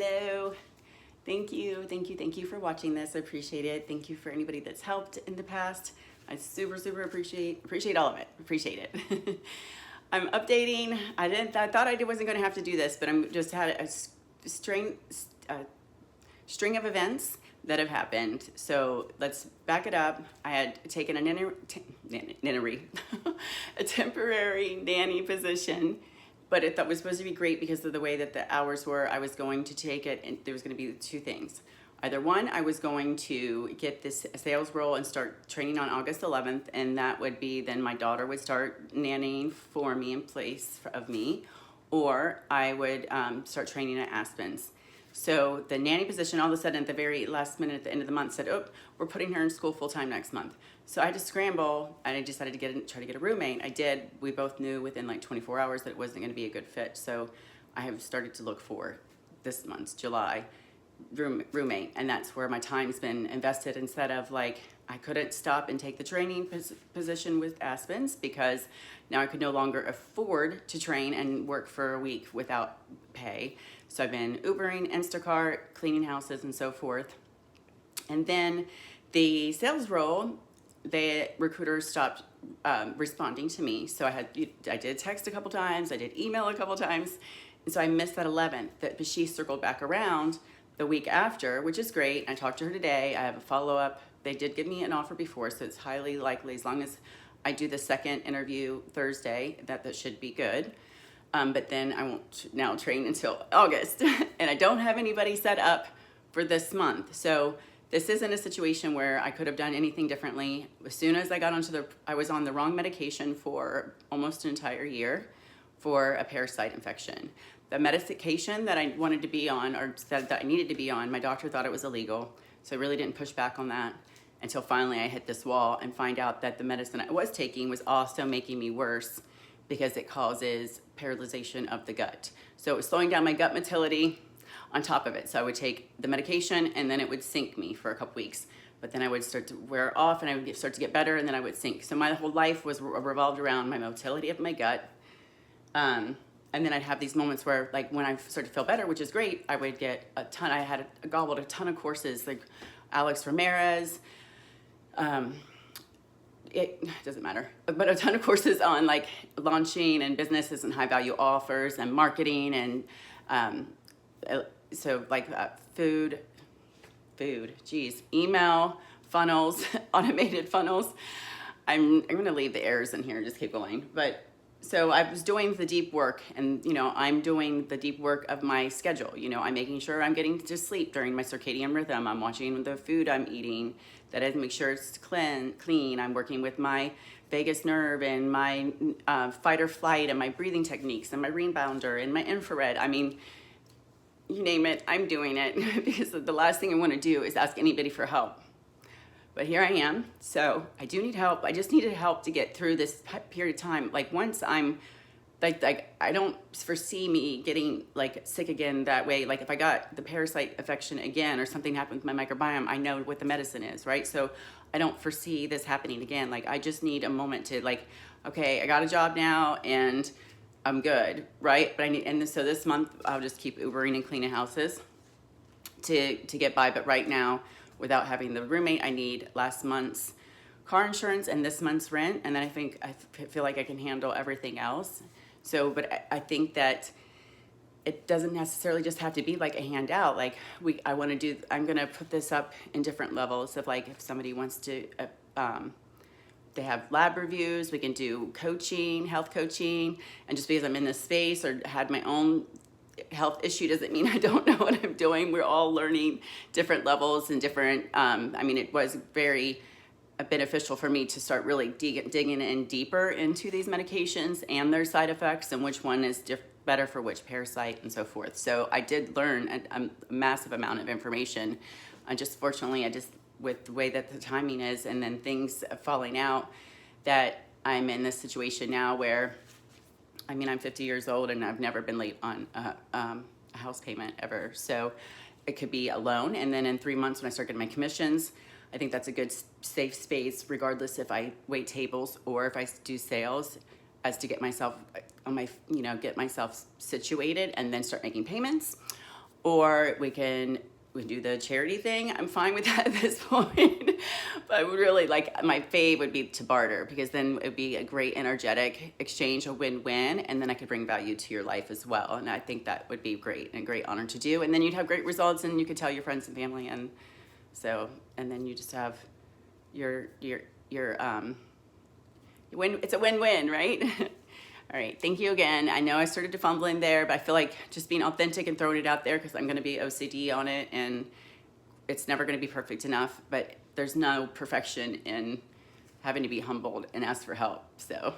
Hello. Thank you for watching this. I appreciate it. Thank you for anybody that's helped in the past. I super appreciate all of it. Appreciate it. I'm updating. I thought I wasn't going to have to do this, but I'm just had a string of events that have happened. So let's back it up. I had taken a temporary nanny position, but it was supposed to be great because of the way that the hours were. I was going to take it, and there was going to be two things. Either one, I was going to get this sales role and start training on August 11th, and that would be then my daughter would start nannying for me in place of me, or I would start training at Aspen's. So the nanny position, all of a sudden at the very last minute at the end of the month said, oh, we're putting her in school full-time next month. So I had to scramble, and I decided to try to get a roommate. I did. We both knew within like 24 hours that it wasn't going to be a good fit. So I have started to look for this month's July roommate, and that's where my time's been invested. Instead of like, I couldn't stop and take the training position with Aspen's because now I could no longer afford to train and work for a week without pay. So I've been Ubering, Instacart, cleaning houses, and so forth. And then the sales role, the recruiters stopped responding to me. So I did text a couple times, I did email a couple times, and so I missed that 11th. But she circled back around the week after, which is great. I talked to her today. I have a follow-up. They did give me an offer before, so it's highly likely, as long as I do the second interview Thursday, that should be good. But then I won't now train until August, and I don't have anybody set up for this month. So this isn't a situation where I could have done anything differently. As soon as I got I was on the wrong medication for almost an entire year for a parasite infection. The medication that I wanted to be on, or said that I needed to be on, my doctor thought it was illegal, so I really didn't push back on that until finally I hit this wall and find out that the medicine I was taking was also making me worse because it causes paralyzation of the gut. So it was slowing down my gut motility on top of it. So I would take the medication and then it would sink me for a couple weeks. But then I would start to wear off and I would start to get better and then I would sink. So my whole life was revolved around my motility of my gut. And then I'd have these moments where, like, when I started to feel better, which is great, I would get a ton. I had gobbled a ton of courses, like Alex Ramirez. It doesn't matter, but a ton of courses on like launching and businesses and high value offers and marketing and so like email funnels, automated funnels. I'm gonna leave the errors in here and just keep going, but. So I was doing the deep work, and I'm doing the deep work of my schedule. I'm making sure I'm getting to sleep during my circadian rhythm. I'm watching the food I'm eating, that I make sure it's clean. I'm working with my vagus nerve and my fight or flight and my breathing techniques and my rebounder and my infrared. I mean, you name it, I'm doing it because the last thing I want to do is ask anybody for help. But here I am, so I do need help. I just needed help to get through this period of time. Like once I'm, like I don't foresee me getting like sick again that way. Like if I got the parasite infection again or something happened with my microbiome, I know what the medicine is, right? So I don't foresee this happening again. Like I just need a moment to like, okay, I got a job now and I'm good, right? But so this month I'll just keep Ubering and cleaning houses to get by. But right now, without having the roommate, I need last month's car insurance and this month's rent, and then I feel like I can handle everything else. So, but I think that it doesn't necessarily just have to be like a handout. Like I'm gonna put this up in different levels of like if somebody wants to, they have lab reviews, we can do coaching, health coaching, and just because I'm in this space or had my own health issue doesn't mean I don't know what I'm doing. We're all learning different levels and different, it was very beneficial for me to start really digging in deeper into these medications and their side effects and which one is better for which parasite and so forth. So I did learn a massive amount of information. Fortunately, with the way that the timing is and then things falling out, that I'm in this situation now where I'm 50 years old and I've never been late on a house payment ever. So it could be a loan. And then in 3 months when I start getting my commissions, I think that's a good safe space, regardless if I wait tables or if I do sales, as to get myself on my, get myself situated and then start making payments. or we can do the charity thing. I'm fine with that at this point. But I would really like, my fave would be to barter, because then it would be a great energetic exchange, a win-win, and then I could bring value to your life as well. And I think that would be great and a great honor to do. And then you'd have great results, and you could tell your friends and family, and so, and then you just have your win. It's a win-win, right? All right, thank you again. I know I started to fumbling there, but I feel like just being authentic and throwing it out there, because I'm gonna be OCD on it, and it's never gonna be perfect enough, but there's no perfection in having to be humbled and ask for help, so.